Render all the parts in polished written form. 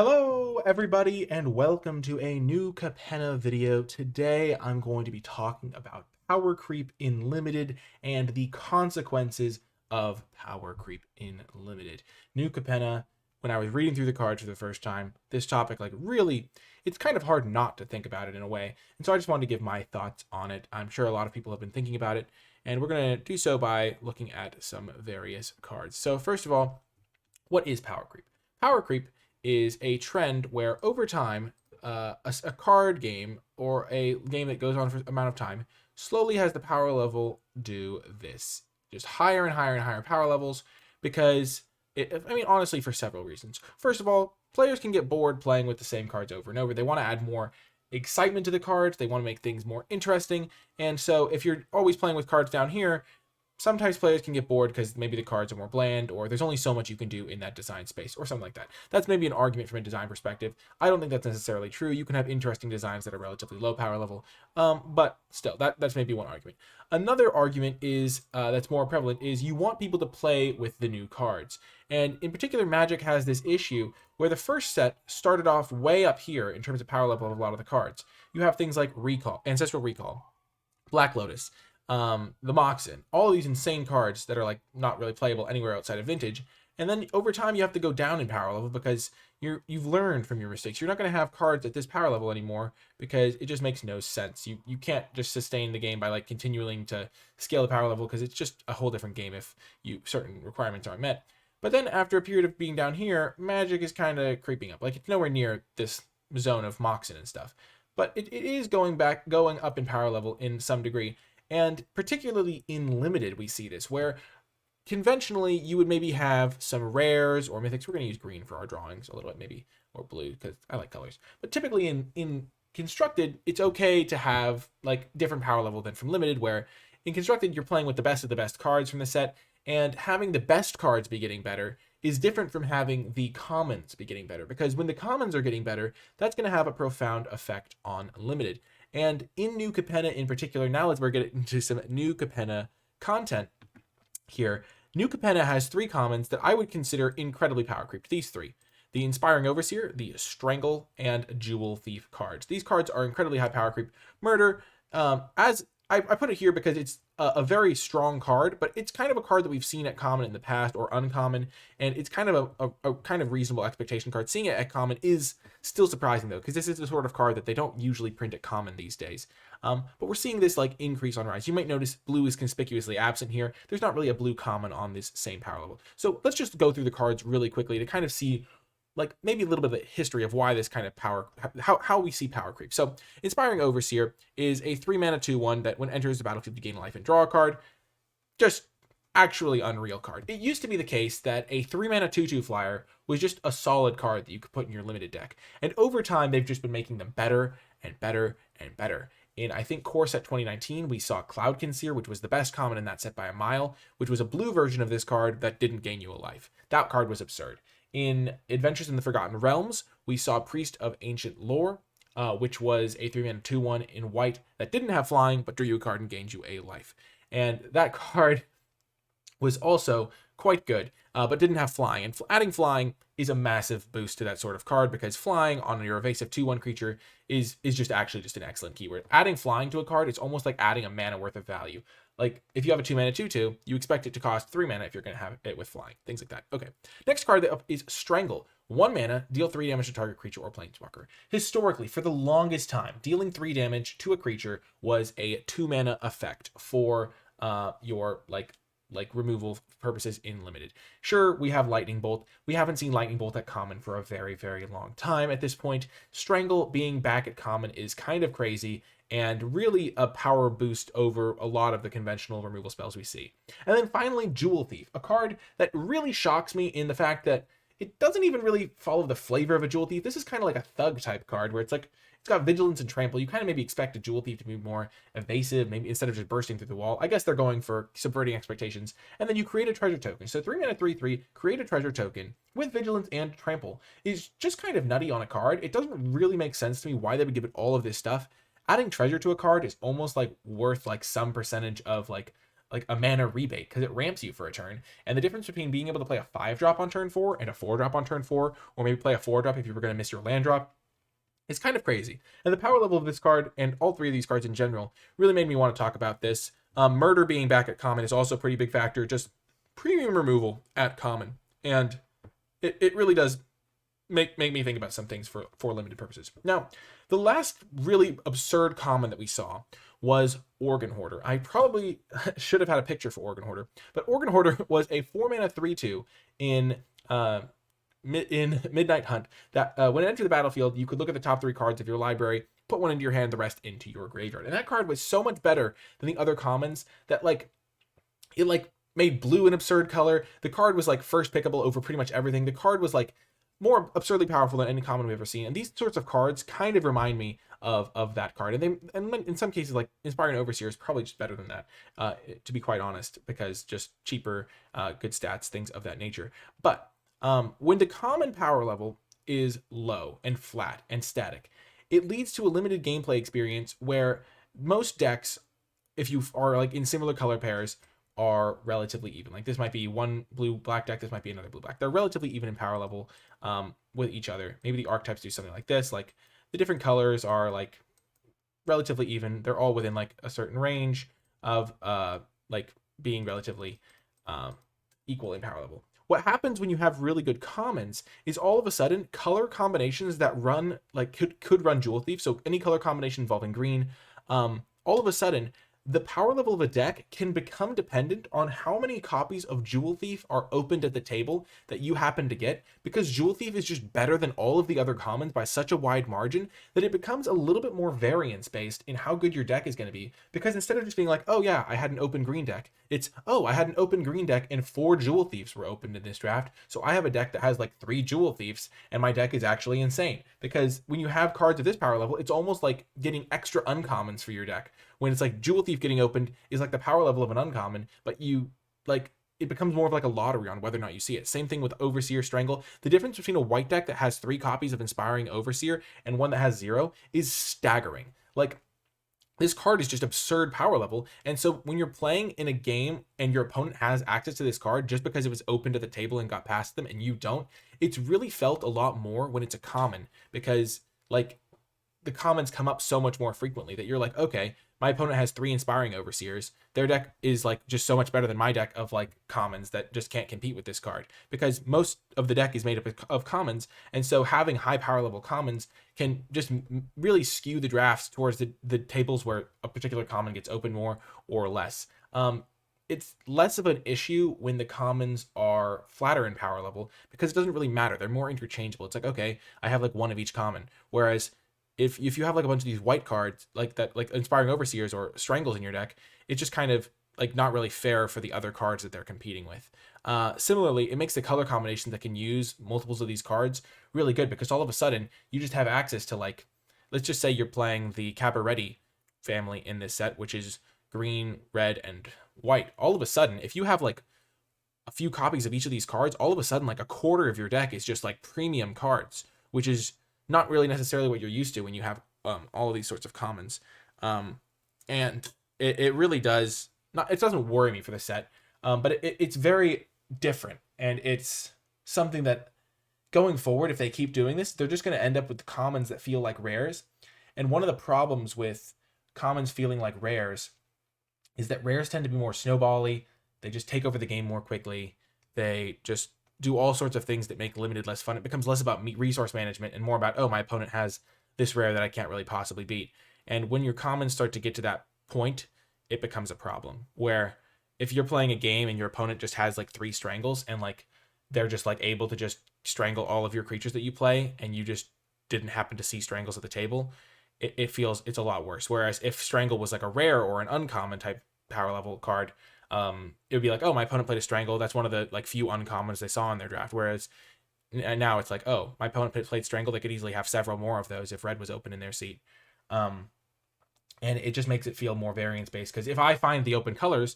Hello everybody and welcome to a new Capenna video. Today I'm going to be talking about power creep in limited and the consequences of power creep in limited. New Capenna, when I was reading through the cards for the first time, this topic really, it's kind of hard not to think about it in a way. And so I just wanted to give my thoughts on it. I'm sure a lot of people have been thinking about it, and we're going to do so by looking at some various cards. So first of all, what is power creep? Power creep is a trend where over time, a card game or a game that goes on for an amount of time slowly has the power level do this. Just higher and higher and higher power levels because, honestly, for several reasons. First of all, players can get bored playing with the same cards over and over. They want to add more excitement to the cards. They want to make things more interesting. And so if you're always playing with cards down here, sometimes players can get bored because maybe the cards are more bland or there's only so much you can do in that design space or something like that. That's maybe an argument from a design perspective. I don't think that's necessarily true. You can have interesting designs that are relatively low power level, but still, that's maybe one argument. Another argument is that's more prevalent is you want people to play with the new cards. And in particular, Magic has this issue where the first set started off way up here in terms of power level of a lot of the cards. You have things like Recall, Ancestral Recall, Black Lotus, the Moxen, all of these insane cards that are like not really playable anywhere outside of Vintage. And then over time you have to go down in power level because you've learned from your mistakes. You're not going to have cards at this power level anymore because it just makes no sense. You can't just sustain the game by like continuing to scale the power level because it's just a whole different game if certain requirements aren't met. But then after a period of being down here, Magic is kind of creeping up. Like it's nowhere near this zone of Moxen and stuff. But it is going up in power level in some degree. And particularly in limited, we see this, where conventionally you would maybe have some rares or mythics. We're going to use green for our drawings a little bit, maybe, or blue, because I like colors. But typically in constructed, it's okay to have like different power level than from limited, where in constructed you're playing with the best of the best cards from the set, and having the best cards be getting better is different from having the commons be getting better, because when the commons are getting better, that's going to have a profound effect on limited. And in New Capenna in particular, now let's get into some New Capenna content here. New Capenna has three commons that I would consider incredibly power creeped. These three: the Inspiring Overseer, the Strangle, and Jewel Thief cards. These cards are incredibly high power creep. Murder, as I put it here because it's a very strong card, but it's kind of a card that we've seen at common in the past or uncommon, and it's kind of a kind of reasonable expectation card. Seeing it at common is still surprising though, because this is the sort of card that they don't usually print at common these days. But we're seeing this like increase on rise. You might notice blue is conspicuously absent here. There's not really a blue common on this same power level. So let's just go through the cards really quickly to kind of see like maybe a little bit of the history of why this kind of power, how we see power creep. So Inspiring Overseer is a 3-mana 2/1 that when enters the battlefield you gain life and draw a card. Just actually unreal card. It used to be the case that a 3-mana 2/2 flyer was just a solid card that you could put in your limited deck. And over time they've just been making them better and better and better. In, I think, Core Set 2019, we saw Cloud Conceer, which was the best common in that set by a mile, which was a blue version of this card that didn't gain you a life. That card was absurd. In Adventures in the Forgotten Realms, we saw Priest of Ancient Lore, which was a 3-mana 2/1 in white that didn't have flying, but drew you a card and gained you a life. And that card was also quite good, but didn't have flying. And adding flying is a massive boost to that sort of card, because flying on your evasive 2/1 creature is just actually just an excellent keyword. Adding flying to a card, it's almost like adding a mana worth of value. Like if you have a 2-mana 2/2, you expect it to cost 3 mana if you're going to have it with flying, things like that. Okay, next card up is Strangle. 1 mana, deal 3 damage to target creature or planeswalker. Historically, for the longest time, dealing 3 damage to a creature was a 2-mana effect for your like removal purposes in limited. Sure, we have Lightning Bolt. We haven't seen Lightning Bolt at common for a very, very long time at this point. Strangle being back at common is kind of crazy and really a power boost over a lot of the conventional removal spells we see. And then finally, Jewel Thief, a card that really shocks me in the fact that it doesn't even really follow the flavor of a Jewel Thief. This is kind of like a thug type card where it's like, it's got vigilance and trample. You kind of maybe expect a Jewel Thief to be more evasive, maybe instead of just bursting through the wall. I guess they're going for subverting expectations. And then you create a treasure token. So 3 mana 3/3, create a treasure token with vigilance and trample is just kind of nutty on a card. It doesn't really make sense to me why they would give it all of this stuff. Adding treasure to a card is almost like worth like some percentage of like like a mana rebate because it ramps you for a turn. And the difference between being able to play a 5-drop on turn 4 and a 4-drop on turn 4, or maybe play a 4-drop if you were going to miss your land drop, it's kind of crazy. And the power level of this card, and all three of these cards in general, really made me want to talk about this. Murder being back at common is also a pretty big factor. Just premium removal at common. And it really does make me think about some things for limited purposes. Now, the last really absurd common that we saw was Organ Hoarder. I probably should have had a picture for Organ Hoarder, but Organ Hoarder was a 4-mana 3/2 in Midnight Hunt that when it entered the battlefield, you could look at the top 3 cards of your library, put one into your hand, the rest into your graveyard. And that card was so much better than the other commons that it made blue an absurd color. The card was like first pickable over pretty much everything. The card was like more absurdly powerful than any common we've ever seen. And these sorts of cards kind of remind me of that card. And in some cases, like Inspiring Overseer is probably just better than that, to be quite honest, because just cheaper, good stats, things of that nature. But when the common power level is low and flat and static, it leads to a limited gameplay experience where most decks, if you are like in similar color pairs, are relatively even. Like this might be one blue-black deck, this might be another blue-black. They're relatively even in power level with each other. Maybe the archetypes do something like this. Like the different colors are like relatively even. They're all within like a certain range of like being relatively equal in power level. What happens when you have really good commons is all of a sudden color combinations that run like could run Jewel Thief. So any color combination involving green, all of a sudden the power level of a deck can become dependent on how many copies of Jewel Thief are opened at the table that you happen to get, because Jewel Thief is just better than all of the other commons by such a wide margin that it becomes a little bit more variance based in how good your deck is going to be. Because instead of just being like, oh yeah, I had an open green deck, it's, oh, I had an open green deck and 4 Jewel Thieves were opened in this draft, so I have a deck that has like 3 Jewel Thieves, and my deck is actually insane. Because when you have cards at this power level, it's almost like getting extra uncommons for your deck. When it's like Jewel Thief getting opened is like the power level of an uncommon, but you like it becomes more of like a lottery on whether or not you see it. Same thing with Overseer Strangle. The difference between a white deck that has 3 copies of Inspiring Overseer and one that has 0 is staggering. Like this card is just absurd power level. And so when you're playing in a game and your opponent has access to this card just because it was open to the table and got past them and you don't, it's really felt a lot more when it's a common, because like the commons come up so much more frequently that you're like, okay, my opponent has 3 Inspiring Overseers. Their deck is like just so much better than my deck of like commons that just can't compete with this card, because most of the deck is made up of commons. And so having high power level commons can just really skew the drafts towards the tables where a particular common gets open more or less. It's less of an issue when the commons are flatter in power level, because it doesn't really matter. They're more interchangeable. It's like, okay, I have like one of each common. Whereas if you have like a bunch of these white cards like that, like Inspiring Overseers or Strangles in your deck, it's just kind of like not really fair for the other cards that they're competing with. Similarly, it makes the color combinations that can use multiples of these cards really good, because all of a sudden you just have access to, like, let's just say you're playing the Cabaretti family in this set, which is green, red, and white. All of a sudden, if you have like a few copies of each of these cards, all of a sudden like a quarter of your deck is just like premium cards, which is not really necessarily what you're used to when you have all of these sorts of commons. And it really does not, it doesn't worry me for the set, but it's very different. And it's something that going forward, if they keep doing this, they're just going to end up with commons that feel like rares. And one of the problems with commons feeling like rares is that rares tend to be more snowbally. They just take over the game more quickly. They just do all sorts of things that make limited less fun. It becomes less about resource management and more about, oh, my opponent has this rare that I can't really possibly beat. And when your commons start to get to that point, it becomes a problem. Where if you're playing a game and your opponent just has like 3 Strangles and like they're just like able to just strangle all of your creatures that you play, and you just didn't happen to see Strangles at the table, it feels it's a lot worse. Whereas if Strangle was like a rare or an uncommon type power level card, it would be like, oh, my opponent played a Strangle. That's one of the like few uncommons they saw in their draft. Whereas now it's like, oh, my opponent played Strangle. They could easily have several more of those if red was open in their seat. And it just makes it feel more variance based, because if I find the open colors,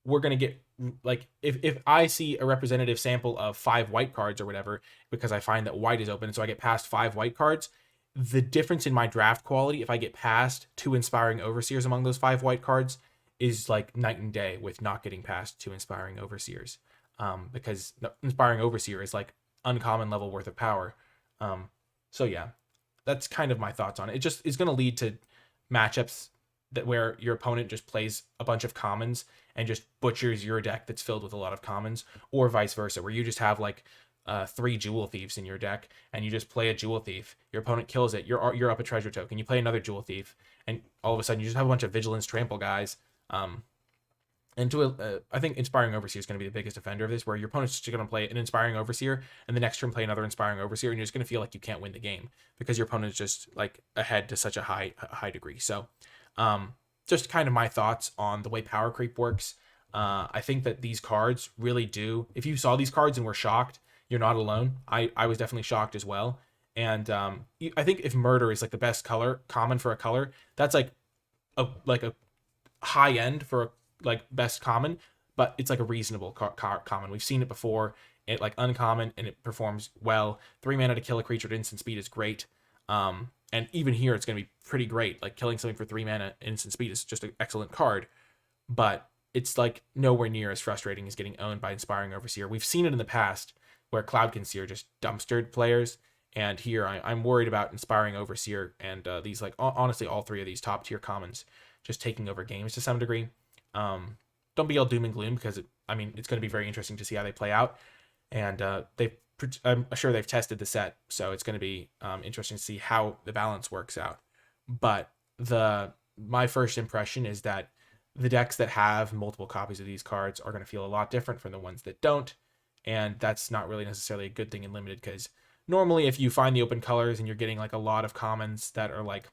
we're going to get like, if I see a representative sample of 5 white cards or whatever, because I find that white is open, and so I get past 5 white cards, the difference in my draft quality, if I get past 2 Inspiring Overseers among those 5 white cards, is like night and day with not getting past 2 Inspiring Overseers. Because Inspiring Overseer is like uncommon level worth of power. So yeah, that's kind of my thoughts on it. It just is going to lead to matchups that where your opponent just plays a bunch of commons and just butchers your deck that's filled with a lot of commons, or vice versa, where you just have like 3 Jewel Thieves in your deck, and you just play a Jewel Thief. Your opponent kills it. You're up a treasure token. You play another Jewel Thief, and all of a sudden you just have a bunch of Vigilance Trample guys. And I think Inspiring Overseer is going to be the biggest offender of this, where your opponent's just going to play an Inspiring Overseer, and the next turn play another Inspiring Overseer, and you're just going to feel like you can't win the game because your opponent is just like ahead to such a high degree. So, just kind of my thoughts on the way power creep works. I think that these cards really do. If you saw these cards and were shocked, you're not alone. I was definitely shocked as well. And I think if Murder is like the best color common for a color, that's like a high end for a like best common, but it's like a reasonable common. We've seen it before. It like uncommon and it performs well. 3 mana to kill a creature at instant speed is great. And even here it's going to be pretty great. Like killing something for 3 mana instant speed is just an excellent card, but it's like nowhere near as frustrating as getting owned by Inspiring Overseer. We've seen it in the past where Cloud Conceer just dumpstered players, and here I'm worried about Inspiring Overseer and these like honestly all 3 of these top tier commons just taking over games to some degree. Don't be all doom and gloom, because it's going to be very interesting to see how they play out, and I'm sure they've tested the set, so it's going to be interesting to see how the balance works out. But my first impression is that the decks that have multiple copies of these cards are going to feel a lot different from the ones that don't, and that's not really necessarily a good thing in Limited, because normally if you find the open colors and you're getting like a lot of commons that are like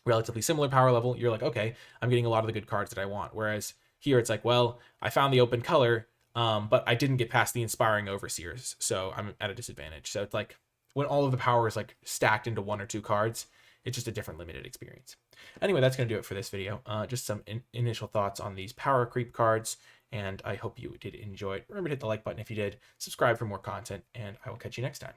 relatively similar power level, you're like, okay, I'm getting a lot of the good cards that I want. Whereas here it's like, well, I found the open color, but I didn't get past the Inspiring Overseers, so I'm at a disadvantage. So it's like when all of the power is like stacked into 1 or 2 cards, it's just a different Limited experience. Anyway, that's going to do it for this video. Just some initial thoughts on these power creep cards, and I hope you did enjoy it. Remember to hit the like button if you did, subscribe for more content, and I will catch you next time.